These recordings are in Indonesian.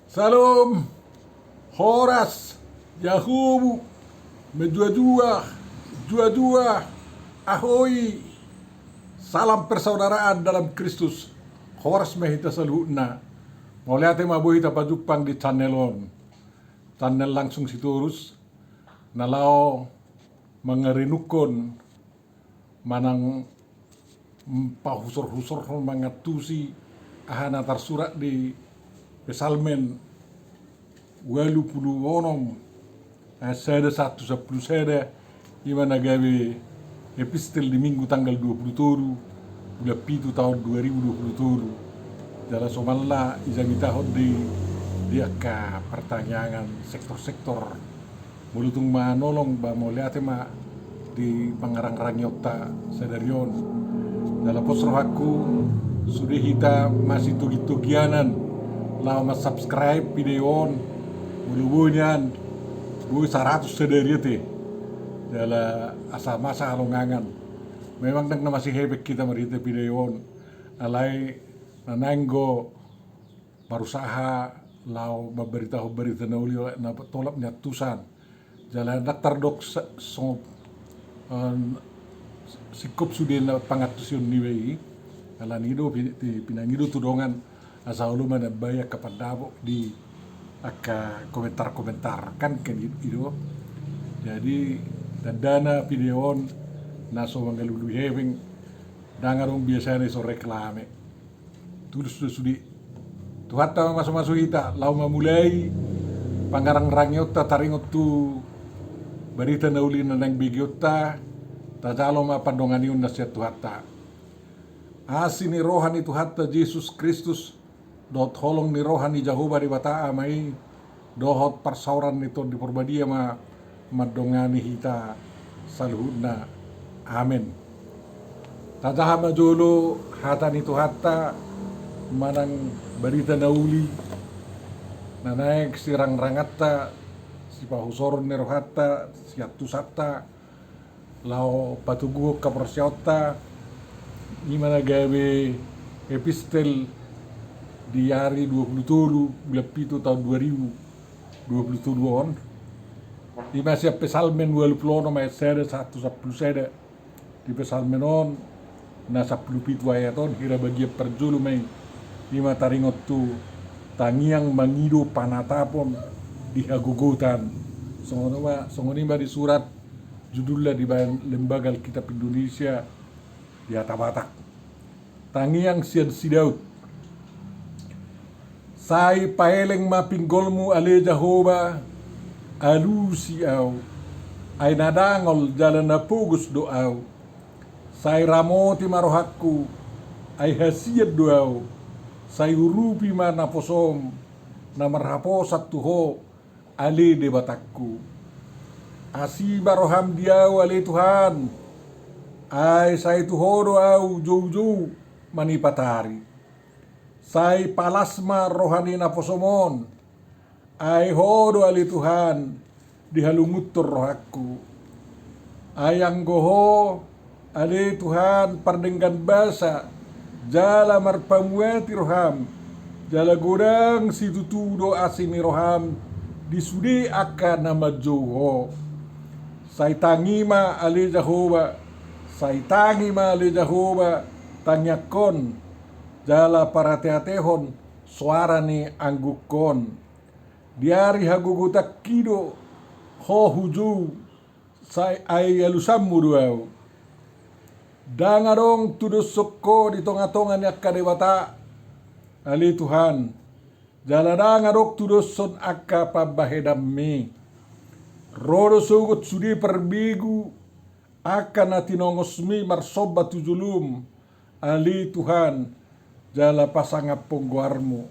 Salom, Horas, Yahubu, Medua-dua, Dua-dua, Ahoy. Salam persaudaraan dalam Kristus. Horas mehita saluhna. Mauliate mabuhita pajupang di channelon. Channel langsung siturus. Nalau mengerinukon manang pahusor-husor mangatusi ahana tarsurat di Pesalmen 86 sada 110 sada imana gawe epistel di minggu tanggal 27 bulan pitu tahun 2027 jala somalla izang tahun di dia ka pertanyaan sektor-sektor mulutung manolong ba mo liate ma di pangarang-rang yota sadarion dalam posro aku sudah kita masih tugi-tugianan lau mas subscribe videoon mulu-bunyan bu 100 sadari te dala asal masa alongangan memang nang masih hebek kita merita videoon alai nananggo berusaha lau berita na uli na tolap nyatusan jalan daftar dok so sikup sudah na pangatusun niwei alan ido pinangido tudongan asa ulu mana banyak kepada di komentar-komentar kan ido jadi dana videoon naso mangalulu heving dangarong biasanya so reklame tulus sudi tuhatta masuk kita lau mamulai pangarang rangyota taringot tu berita nauli nang bigyota tajalo mapandonganiun na siya tuhatta asini rohani tuhatta Yesus Kristus dot holong ni rohani Jehovah di bata mai dohot persauran itu di perbadia madongani hita saluhuna amin tajahama jolo hatani tuhatta manang berita nauli nanaik sirang rangatta si pahusoron ni rohatta si atusatta lao patugu kapersyauta gimana gawe epistel di hari 27 bulan pitu tahun 2027 on di masih pesalmen 20 ayat sada 110 sada di pesalmen on na 10 pitu ayaton kira bagi perjulu mai lima taringot tu tangiang mangido panatapon di hagugutan songonima di surat judulnya di lembaga Alkitab Indonesia di Atabatak tangiang sian sidaut sai paeleng mapinggolmu ale Jehovah alusi au ay nadangol jalan na pugus doaw sai ramoti marohakku ay hasiat doaw sai urupi mana posom na marhaposat tuho ale de batakku asi baroham diaw ale Tuhan ay sai tuho doaw jauh-jauh manipatari sai palasma rohani na posomon ay hodo ali Tuhan dihalungutur rohaku ayang goho ali Tuhan pardenggan basa jala marpamuati roham jala godang si tutudo asimi roham disudi akan nama joho sai tangima ali Jehovah sai tangima ali Jehovah tanyakon jala para teatehon suara ni anggukon diari hagugutak kido ho huju sai ay alusammu duaw dangarong tudus sokko di tonga-tonga yak kadewata ali Tuhan jala dangarok tudus son akka pabahedammi rodo sugut sudi perbigu akan atinongosmi marsoba tujulum ali Tuhan jala pasanga pongguarmu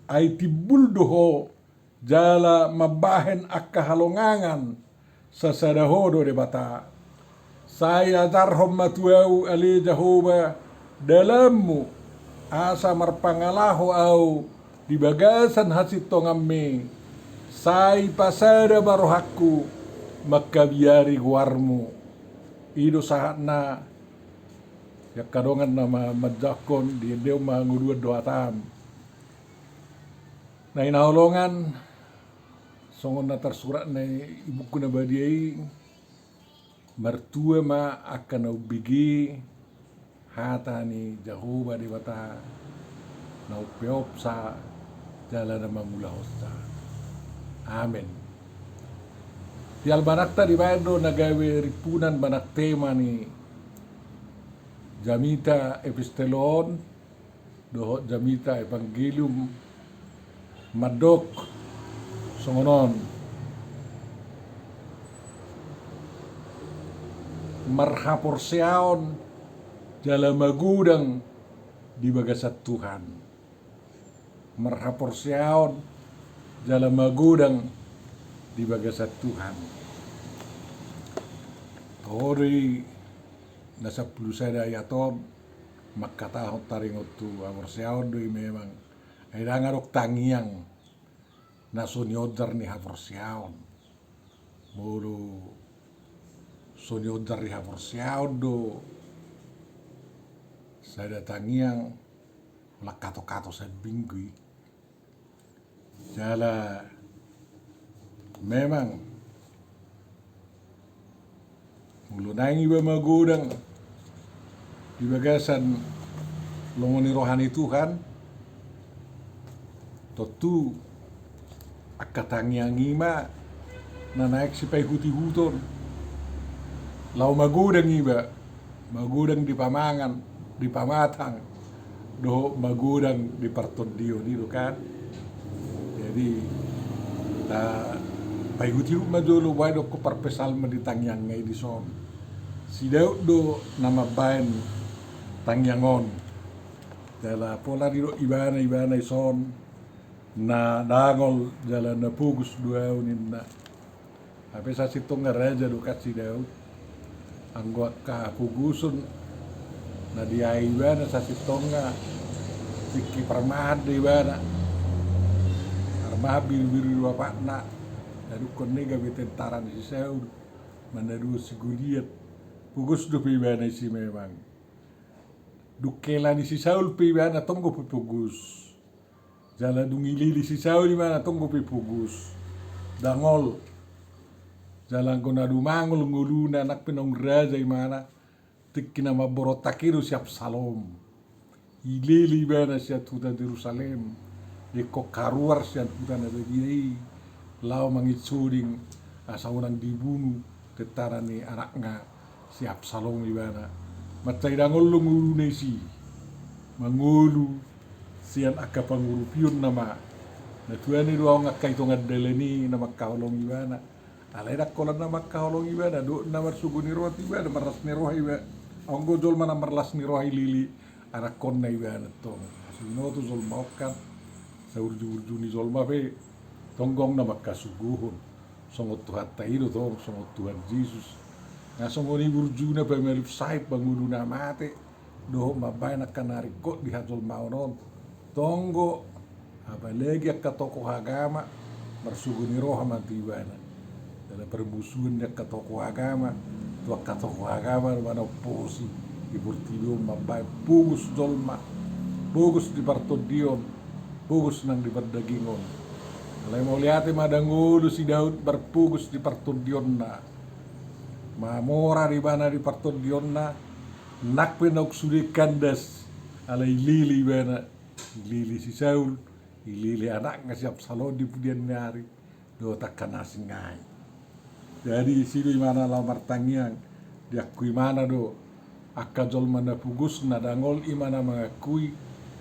ay tibul doho jala mabahen akka halongangan sa sadahodo de bata saya darhom matuau ali Jehovah dalammu asa marpangalaho au di bagasan hasit tongamme sai pasada barohakku makabiari guarmu ido sahatna ya kadongan nama majakon di deu mangudua doa tam Na inaulongan songon na tersurat na ibuku na badiai mertua ma akan ubigi hata ni Jehovah Dewata na upeopsa jala na mamula hosta. Amen. Tial banakta di bado nagawe ripunan banak tema ni Jamita Epistelon dohot Jamita Evangelium Madok songonon marhaporseaon jala magudang di bagasat Tuhan. Marhaporseaon jala magudang di bagasat Tuhan. Tori nasa plusada yaton makatahot taringot tu aporseaon doi memang ay dangarok tangiang nasonyodar ni haporseaon. Moro sonyodar ni haporseaon do sada tangiang lakato-kato sa bingui. Jala memang mulunang iba magudang di bagasan longoni rohani Tuhan totu akatangiang ima na naik si paihuti huton lau magudang iba magudang di pamangan di pamatang do magudang di partondio dito kan. Jadi paihuti madolo wado ko parpesal di tangiang ngay di son si Daud do nama bain tangyangon dala pola diro ibana ison na dangol jala na pugus dua unin na tapi sa sitong raja do kat si Daud anggot ka pugusun na dia ibana sa sitong nga siki permahad di ibana armah biru-biru bapak na lalu konega tentaran si Saul manadu si Goliat pugus do ibana si memang dukela ni si Saul ibana tonggo pugus jala dungilili si Saul di mana tonggo pugus dangol jalan kona dumangol nguluna anak pinong raja imana tikina maborotakiru siap salom ilili bana siap tuta Jerusalem eko karuar siap tuta na begini lau mangitsuding asa unang dibunuh tetara ni anaknya siap salom ibana macai dangol ngulu nesi mangulu sian akka pangurupion nama na tuani doang akka itu ngadeleni nama kaulong ibana alai dak kolan nama kaulong ibana do nama suguni roti ibana maras ni roh ibana anggo jol mana marlas ni roh lili arak konna ibana tong sino tu jol maukan saurju-urju ni jol mabe tonggong nama kasuguhun songot Tuhan tairo tong songot Tuhan Yesus ngasongoni burju na pamelip sahib bangudu na mate do mabay na kanari ko di hajol maunon tonggo apalagi akka tokoh agama marsuguni roh mati ibana dalam permusuhan dia ke tokoh agama tua ke tokoh agama mana oposi di Portillo mabay pugus dolma pugus di Bartodion pugus nang di Bardagingon alay mau lihat madangulu si Daud berpugus di Bartodion na mamora di mana di Bartodion na nak penok sudi kandas alay lili bana lili si Saul lili anaknya siap salon di pudian nyari do takkan asingai. Jadi sido mana lamar tangiang diakui mana do akka jol mana pugus na dangol imana mengakui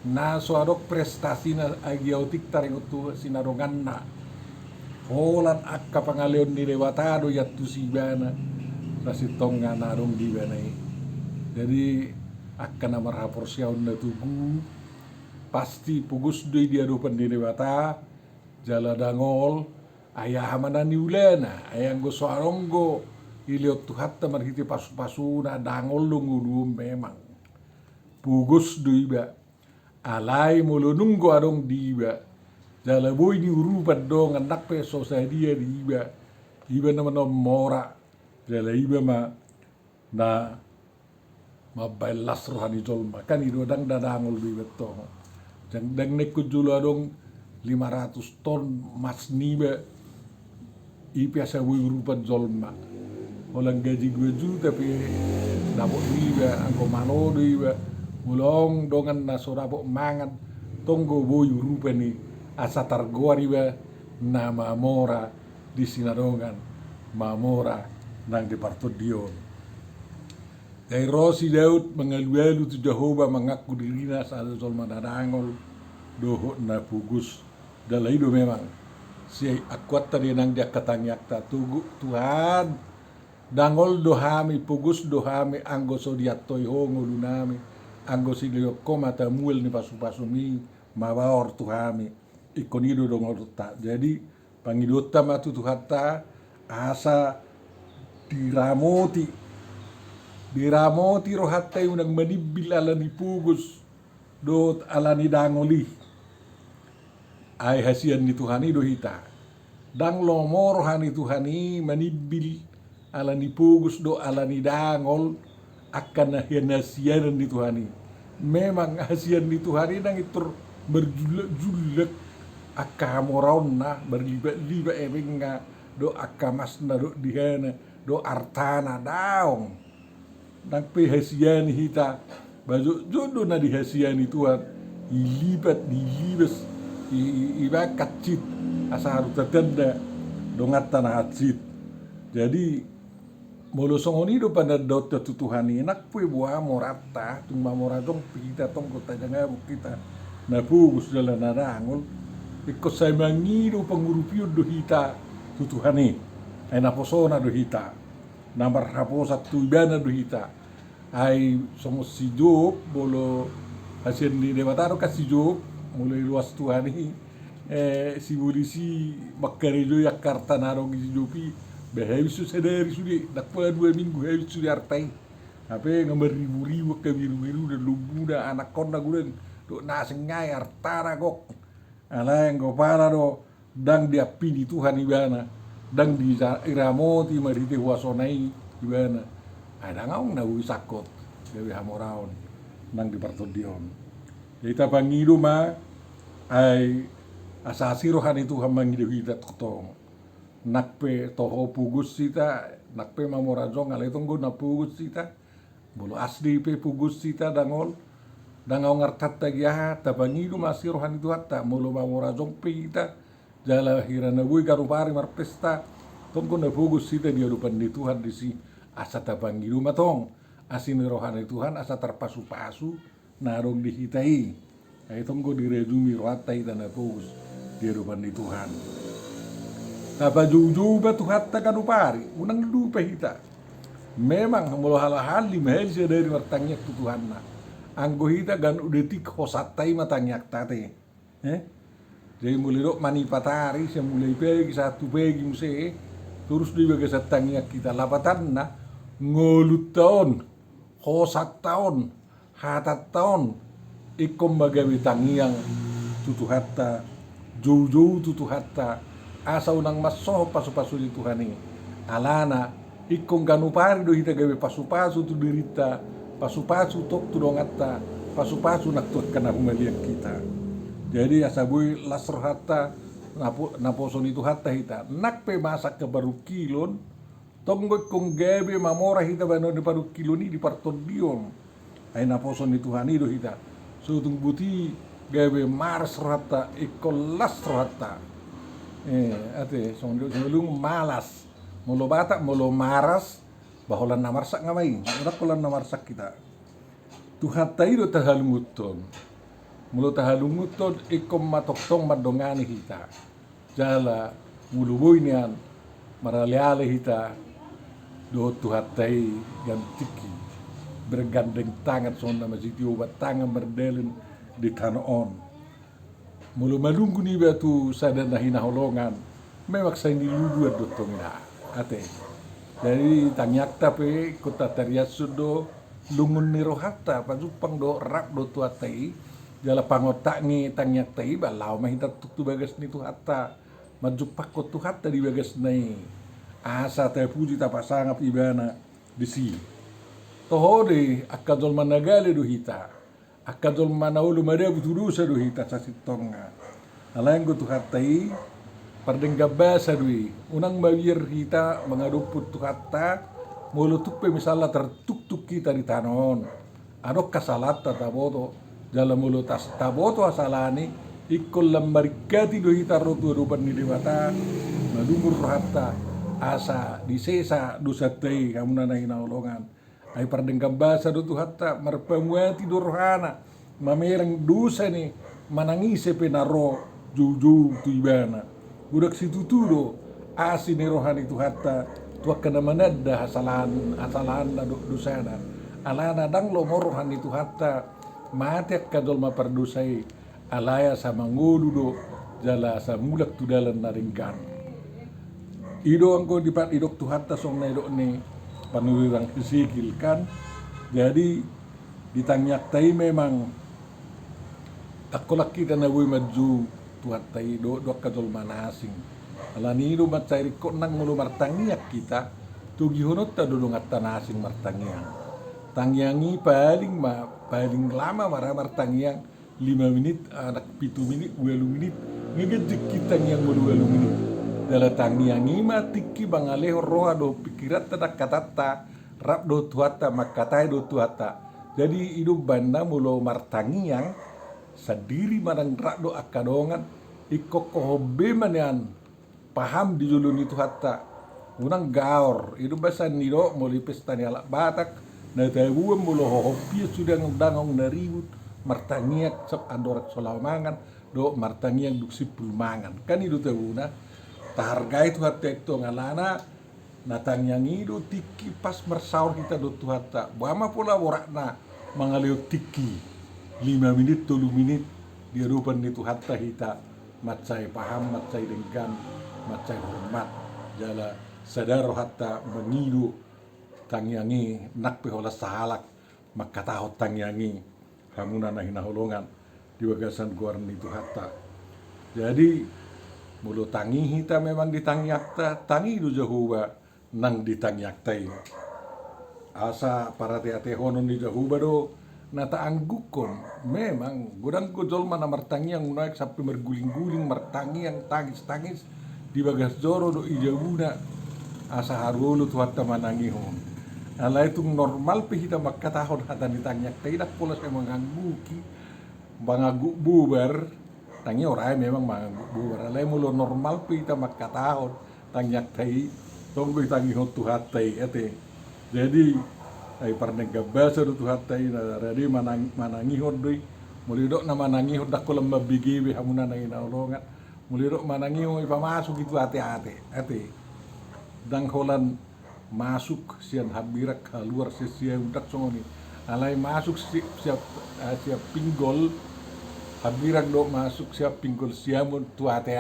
na soadok prestasi na agiotik taring utu sinarongan na holan akka pangaleon ni dewata do yatu si bana rasitong nga narong di bana jadi akka na marhaporsiaon na tugu pasti pugus do dia do pan di dewata jala dangol ayah mana ni ulana ayang go soaronggo iliot tuhatta marhiti pasu-pasuna dangol lungu memang pugus do iba alai mulu nunggo arong diba jala boy ni urupat dong anak peso saya dia di iba naman mora jala iba na mabaylas rohani jolma kan ido dang dadangol biba to dang nekku julo adong 500 ton mas niba ipiasa rupan zolma. Orang gaji 2 juta pe dapok niba angko malodo iba mulong dongan na sorapok mangan tonggo boyu rupa ni asa targoa riba na mamora di sinadongan mamora nang di Partodion. Kay Rosi Daud mengalu-alu tu Jehovah mengaku dirina sa zolma dadangol doho na pugus dalaido memang si akuat tadi nang dia katangyak ta tugu Tuhan dangol dohami pugus dohami anggo sodiatoy hongo dunami anggo silio koma tamuel ni pasu-pasumi mawar Tuhami ikonido dongol ta. Jadi pangidota matu Tuhata asa diramoti rohatta unang manibil alani pugus dot alani dangoli ay hasian ni Tuhani do hita dang lomor hani Tuhani manibil alani pugus do alani dangol akan hasian ni Tuhani. Memang hasian ni Tuhani nang itur berjulek-julek akka moronna berlibat-libat ebenga do akka masna do dihana do artana daong nang pe hasian hita baju jodoh na di hasian Tuhan dilibas iba kacit asa harus tertenda dongat tanah hacit. Jadi molo songoni do pada dota tutuhani enak pue buah morata tumba moradong kita tong kota janga kita na pugus dalam narangol ikut saya mangido pangurupio do hita tutuhani ay naposona do hita nambar raposa tuibana do hita ay somos si Job bolo hasil di Demataro kasi Job mulai luas tuhani si polisi makarido yak karta narong si Jobi behavisu sadari sudi dakpala 2 minggu habis sudi artai apa ngambar ribu-ribu ke biru-biru dan lumbuda anak konna gulen do nasengai artara gok ala yang gopala do dang diapini Tuhan ibana dang di iramoti marite huasonai ibana ada ngaung na wisakot dewi hamoraon nang di Partodion. Jadi tapangido ma ay asasi rohani Tuhan mangido kita totong nakpe toho pugus sita nakpe mamorajong alay tonggo na pugus sita bolo asli pe pugus sita dangol ngartat tagiah tapangido masih rohani Tuhan ta molo mamorajong pe kita jala hirana bui karupari marpesta tonggo na pugus sita dia lupan di Tuhan di si asa tapangido matong asin rohani Tuhan asa terpasu-pasu narong dihitai ay tonggo direjumi rohatai tanda pugus dia lupan di Tuhan. Apa jujuba Tuhan ta kanupari unang lupa hita memang molo hal-hal limahel siya dari martangyak tu Tuhan na anggo hita gan udetik hosatai matangyak tate jadi mulai dok manipatari siya mulai pegi satu pegi muse terus di bagai satangyak kita lapatan na ngolut tahun hosat tahun hatat tahun ikom bagawi tangiang tutu hatta jauh-jauh tutu hatta asa unang masoh pasu-pasu di Tuhan ini alana ikong ganupari do hita gawe pasu-pasu tu dirita pasu-pasu tok tu dongatta pasu-pasu nak tu kana humaliak kita. Jadi asabui lasr hatta naposon itu hatta hita nak pe masak ke baru kilon tonggo kong gawe mamora hita bano di baru kilon di Partodion ay naposon itu Tuhan do hita so tung buti gawe mars hatta ikol lasr hatta ate sondelung malas molo bata molo maras baholan namarsak ngamai udak kolan namarsak kita Tuhan tairo tahalunguton molo tahalunguton ikom matoktong madongani kita jala muluboy niyan maraleale kita do Tuhan tai gantiki bergandeng tangan sonda masiti obat tangan berdelen di tanoon mulu malunggu ni batu sadar na hinaholongan mewak sa hindi lugu at dotong ina ate dari tangyak tape kota tariasud do lungun ni rohata pajupang do rak do tuatai jala pangotak ni tangyak tai balaw mahitat tu bagas ni tuhata majupak ko tuhata di bagas nai asa ta puji ta pasangap ibana disi tohode akadol managale do hita akadol manaulo madabu tudusa do hita sa sitonga Alayan ko tuhatai pardengga basa dui unang mawir kita mengaduput tuhata mulu tuppe misalnya tertuk-tuk kita di tanon adok kasalata taboto dalam mulu tas taboto asalani ikol lambarikati do hita rotu rupan ni dewata madumur hatta asa di sesa dusatei kamu nana hinaulongan ay pardengga basa do tuhata marpamuati do rohana mamerang dosa ni manangise penaro jujur tu ibana budak situ tudo asin rohani tu hatta tu kana manadda hasalan dosana alana dang lo rohani tu hatta mate kadol ma perdosai alaya sama ngolu do jala sa mulak tu dalan naringkan ido angko dipat idok tu hatta song na idok ni panulirang isikil kan jadi ditanyak tai memang takolak kita na boy maju tuat tai do kadol manasing alani do macai ko nang mulu martangiak kita tugi honot ta do ngatta nasing martangiang tangyangi paling lama martangiang 5 menit anak 7 menit 2 menit ngegejek kita yang mulu 2 menit dala tangyangi matiki bangaleho roha do pikirat tadak katata rap do tuata makatai do tuata jadi hidup banda mulu martangiang sadiri marang rakdo akadongan ikok kohobe manian paham di julun itu hatta unang gaor itu bahasa nido muli pesta ni alak batak na tabuan mulo hohopi sudah ngdangong naribut martangiak sab andorak solamangan do martangiak duksi pulmangan kan itu tabuna taharga itu hatta itu ngalana natangyang itu tiki pas mersaur kita do tu hatta bama pula warakna mangaleo tiki 5 menit, 10 menit dia rupan itu hatta hita macai paham, macai denggan, macai hormat jala sadar hatta mengidu tangyangi nak pehola sahalak makatahot tangyangi hamuna na hinaholongan di bagasan guaran itu hatta jadi mulu tangi hita memang ditangyakta tangi du jahuba nang ditangyakta asa para te honon di jahuba do nata anggukon memang gudang ko jol mana martangi yang naik sampai merguling-guling martangi yang tangis-tangis di bagas joro do ijabuna asa harulu tu hatta manangi hon ala itu normal pe kita makatahon hata ditanyak tidak pola saya mangangguki bangagu bubar tangi orai memang manganggu bubar ala mulo normal pe kita makatahon tanyak tai tonggo tangi hon tu hatta ete jadi ay parnegga basa do tu hatai na radi manangi hodoi mulidok na manangi hod dakko lamba bigibe hamuna na inaulongan mulidok manangi ho ipamasuk itu ate dang holan masuk sian habirak keluar sia udak songoni alai masuk siap pinggol habirak do masuk siap pinggol siamun tu ate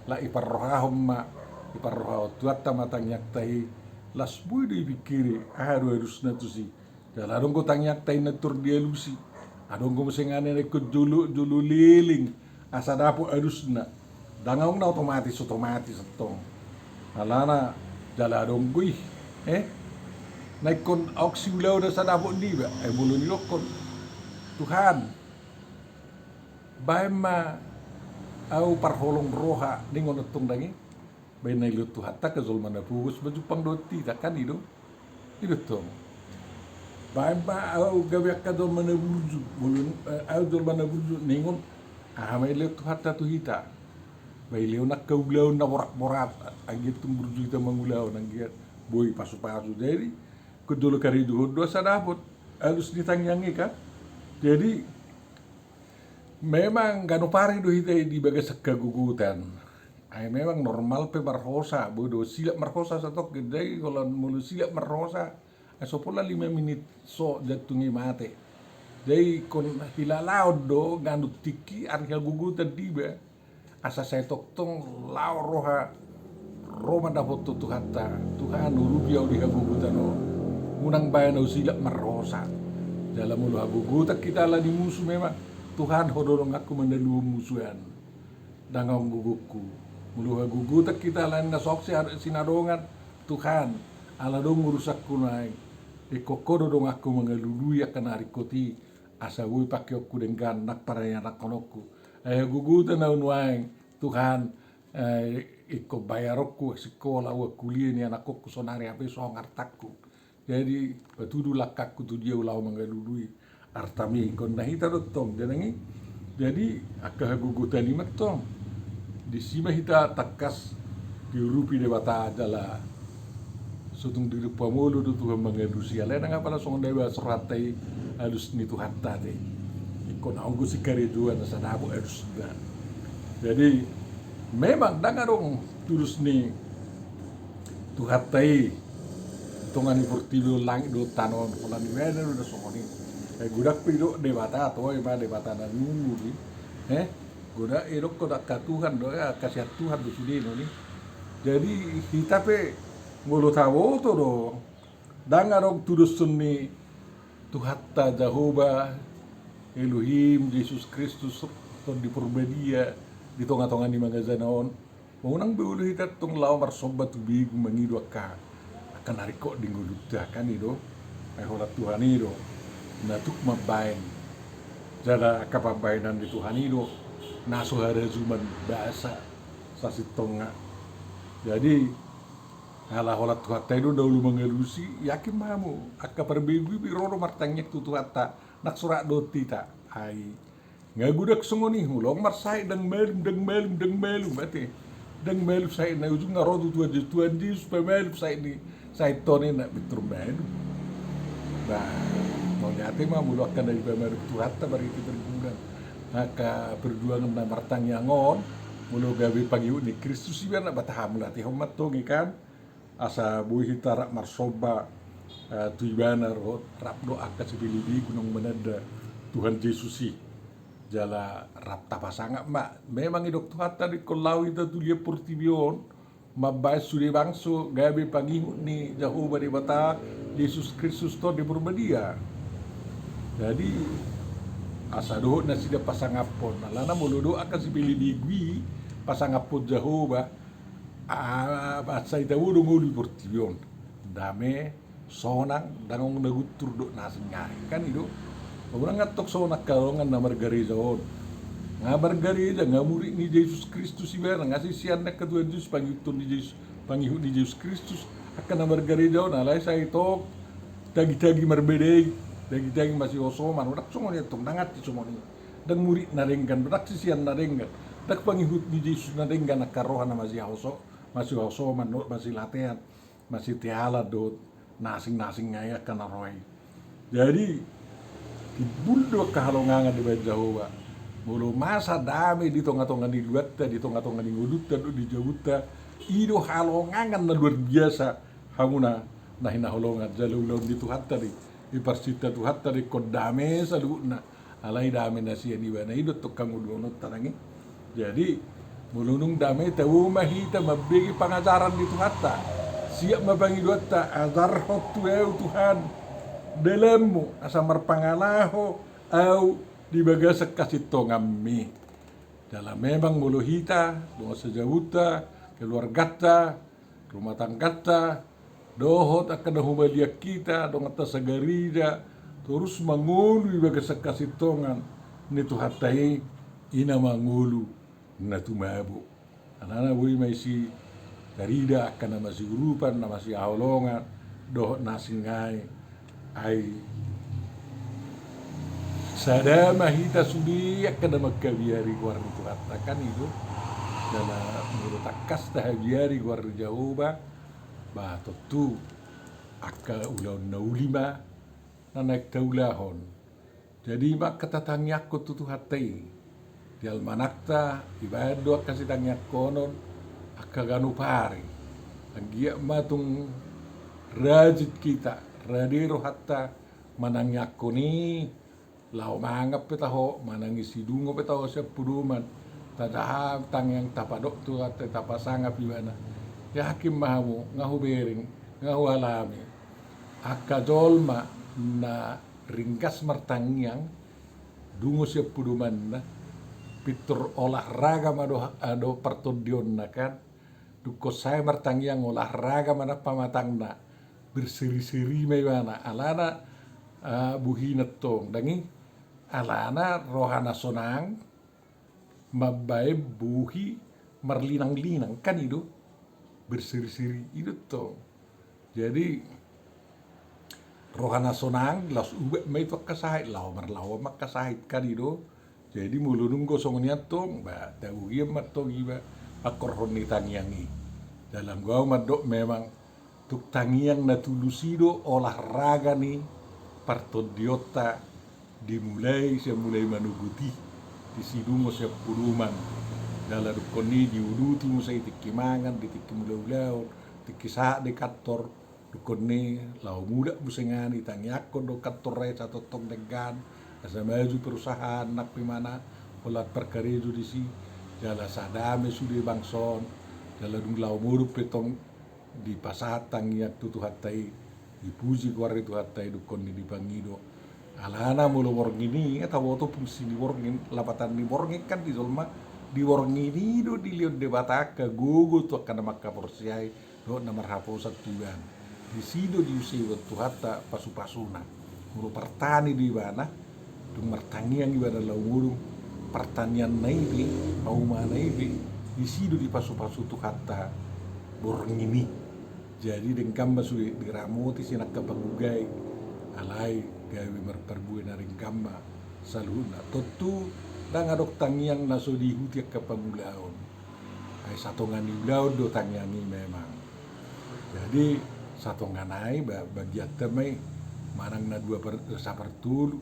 la iparrohahom ma iparrohao tuatta matanyak tai las bui di pikiri harus na tu si daladong ko tangyak tay na tur dia lusi adong ko masengane na ko julu liling asa dapo harus na dangawng na otomatis tong alana daladong ko naikon auksi ulaw na sa dapo di ba ay bulo ni lokon Tuhan bae ma au parholong roha ningon tong dangi bainai lu tu hatta ke zulmana pugus baju pangdoti takkan itu tuh bae ba au gawe ka zulmana burju bulun au zulmana burju ningon mai lu tu hatta tu hita bae leu nak kaulau na borak agit tum burju kita mangulau nang giat boy pasu-pasu jadi kedulu kari do sa dapot alus ditangyangi kan jadi memang gano pari do hita di bagas kagugutan ay memang normal pe marhosa bodo silap marhosa satok gede kalau mulu silap marhosa so pola 5 menit so jatungi mate dai kon hilalao do gandu tiki arga gugu tadi be asa saya toktong lao roha roma dapat tu hatta Tuhan urubiau di hagugutan no munang bayan silap marhosa dalam mulu hagugutan kita lah di musuh memang Tuhan hodorong aku mendalu musuhan dangong guguku muluha gugutak kita lain na soksi sinadongan Tuhan ala dong urusak kunai kokodo dong aku mengelului akan hari koti asa wui pakai aku dengan nak paraya nak konoku gugutan na unwaing Tuhan iko bayarokku sekolah wa kuliah ni anakku sonari ape so ngartakku. Jadi batudu lakakku tu dia ulau mangalului artami kon nahita dotong jadi akka gugutan ni matong di sima hita takas diurupi dewata adalah sutung diri pamulu do Tuhan mangalusi ala nga pala song dewa seratai alus ni Tuhan tadi ikon anggo si kariduan sa nabo alus dan jadi memang dangarong tulus ni Tuhan tai tongan portilo langit do tanon polan ni wena do songoni gudak pido dewata to ma dewata na nungu ni gudak erok ko dak Tuhan do ya kasih Tuhan do sudino ni jadi kita pe ngolo tawo to do dangarong tulus ni Tuhan ta Jehovah Elohim Yesus Kristus to di perbedia di tonga-tonga ni mga zanaon maunang beulu hita tong law marsobat bigu mangido ka akan nariko dinguluta kan ido ay holat Tuhan ido natuk mabain jada kapabainan di Tuhan ido naso harazuman bahasa sa sitonga jadi ala holat Tuhan ido dahulu mengelusi yakin mamu akka perbegu biroro martangnya tu Tuhan ta nak surat doti ta ai ngagudak sungoni hulong marsai dang melum mati dang melum sai na ujung ngarodu tuan di supaya melum sai ni sai toni na bitur melum nah mau nyate mah muluakan dari pemerintah Tuhan ta bari kita berguna maka perjuangan na martang yangon mulu gawe pagi ni Kristus iban na bataham lati homat to kan asa buhi tarak marsoba tuibana ro rap doa ka sibilibi gunung menada Tuhan Yesusi jala rap tapasanga memang idok Tuhan tadi kolau itu tu dia portibion mabai sudah bangso gabe pangihu ni Jehovah di bata Yesus Kristus to di bermedia jadi asa doh na sida pasangapon alana muludo akan si pilih digwi pasangapon Jehovah basa ita udo nguli portibion dame sonang dangong nagutur do nasingai kan itu orang ngatok so nakalongan na margariza on nga margariza nga muri ni Yesus Kristus ibera nga sisian na Tuhan Yesus pangitun ni Yesus pangihu ni Yesus Kristus akan na margariza on alay sa ito tagi-tagi marbedey tagi-tagi masih osoman udak sumoni itong nangat ti sumoni dang muri na ringgan udak sisian na ringgan dak pangihut ni Yesus na ringgan nakarohan na masih osoman masih latihan masih tihala do nasing-nasing ngaya kana roy jadi ibuldo kahalongangan di bait Jehovah mulu masa dame di tonga-tonga di luatta di tonga-tonga di ngudutta di jawutta ido halongangan na luar biasa hamuna nahina holongan jalulon di Tuhan tadi di parsita Tuhan tadi kodame saluna alai dame nasia di bana ido tukang udonot tanangi jadi mulunung dame tahu mahita mabigi pangajaran di Tuhan ta siap mabangi duatta azar hotu Tuhan dalammu asa marpangalaho au di bagasak kasih tongami dalam memang mulu hita doa sejauta keluargata rumah tanggata dohot akan humalia kita dong atas sagarida terus mangulu di bagasak kasih tongan ni Tuhan tahi ina mangulu na tumabu anana bui maisi garida akan masih urupan masih aholongan dohot nasingai ai sadama hita sudi akan magkabiari guar itu katakan itu dalam menurut takas tahabiari guar Jehovah bah tentu akka ulau naulima naik taulahon jadi mak kata tangyak tu hatai di almanakta ibado kasih tangyak konon akka ganu pari anggia matung rajit kita radiro hatta manangyako ni lao mangap petaho manangi sidungo petaho sa puduman tadahab tangyang tapadok tu at tapasangap ibana yakin mahamu ngahu bering ngahu alami akadolma na ringkas martangyang dungo sa puduman na pitur olahraga ado partodion na kan duko saya martangyang olahraga mana pamatang na berseri-seri mayana alana buhina tong dangi alana rohana sonang mabae buhi merlinang-linang kan itu berseri-seri itu tuh. Jadi rohana sonang las ube mai to kasahit law marlawa mak kasahit kan itu. Jadi mulunung gosong niatong ba tahu iya mat to giba akor honni tangiangi. Dalam gua madok memang tuk tangiang na tulusido olahraga nih partodiota dimulai saya mulai manuguti di sidungo saya puruman dalam dukoni diuluti musa itiki mangan ditiki mulau-ulau tiki saat di kantor dukoni lau muda musengani tangiakon do kantor rai satu tong degan asa maju perusahaan nak pimana polat perkarejo di si jala sadame sudah bangson jala dung lau murup petong di pasatang ya tutu hatai dipuji kuar itu hatai dukoni di pangido alana mulu worngini eta woto fungsi di worngin lapatan di worngin kan di solma di worngini do di lion de bataka gugu to kana makka porsiai do na marhapo satuan di sido di usi waktu hatta pasu-pasuna mulu pertani di bana dung martangian di bana laumuru pertanian naibi au manaibi di sido di pasu-pasu tu hatta worngini jadi dengkam basu diramuti sinak kapagugai alai gawe merperbue naring gamma saluna totu dang adok tangiang naso dihuti ke pangulaon ai satongan di ulaon do tangiangi memang jadi satongan ai bagian temai manang na dua sapertul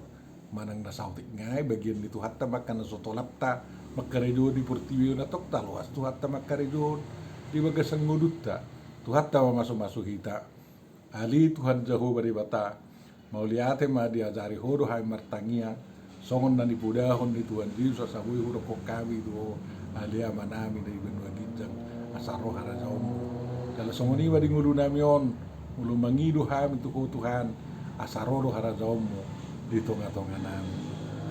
manang na sautik ngai bagian itu hatta makan soto lapta makarejo di portiwio na tok taluas tu hatta makarejo di bagasan ngudutta tu hatta masuk-masuk kita ali Tuhan Jaho bari bata mau liate ma diajari hodo hai martangia songon nani pudahon di Tuhan Yesus sabui hodo kokawi do alia manami dari benua ginjang asaro haraja omo kalau songoni wa di ngulu namion ngulu mangidu ham itu Tuhan asaro do haraja omo di tonga-tonga nami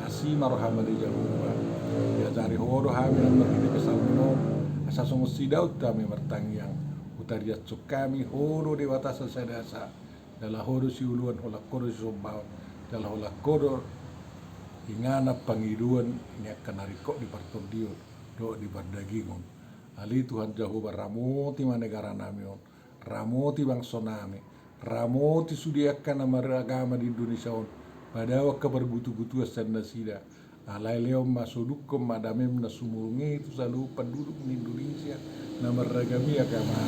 asi marohama di Jahoba diajari hodo ham yang berkini kesal minom asa songo sidaut kami martangiang utariat kami hodo di batasan sedasa dalam hodo si uluan hola kodo si sombao dalam hola kodo ingana pangiduan ini akan narikok di partordio do di bardagingon ali Tuhan Jahoba ramoti manegara namion ramoti bangsa nami ramoti sudiakan nama agama di Indonesia on padawa kabar butu-butu asan nasida alai leo masudukom madamem nasumurungi itu selalu penduduk di Indonesia nama ragami agama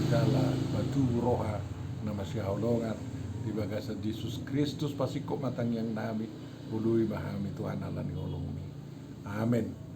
dalam batu roha nama siaulongan di bagasan Yesus Kristus pasti kok matang yang nami ului bahami Tuhan Allah ni olong. Amin.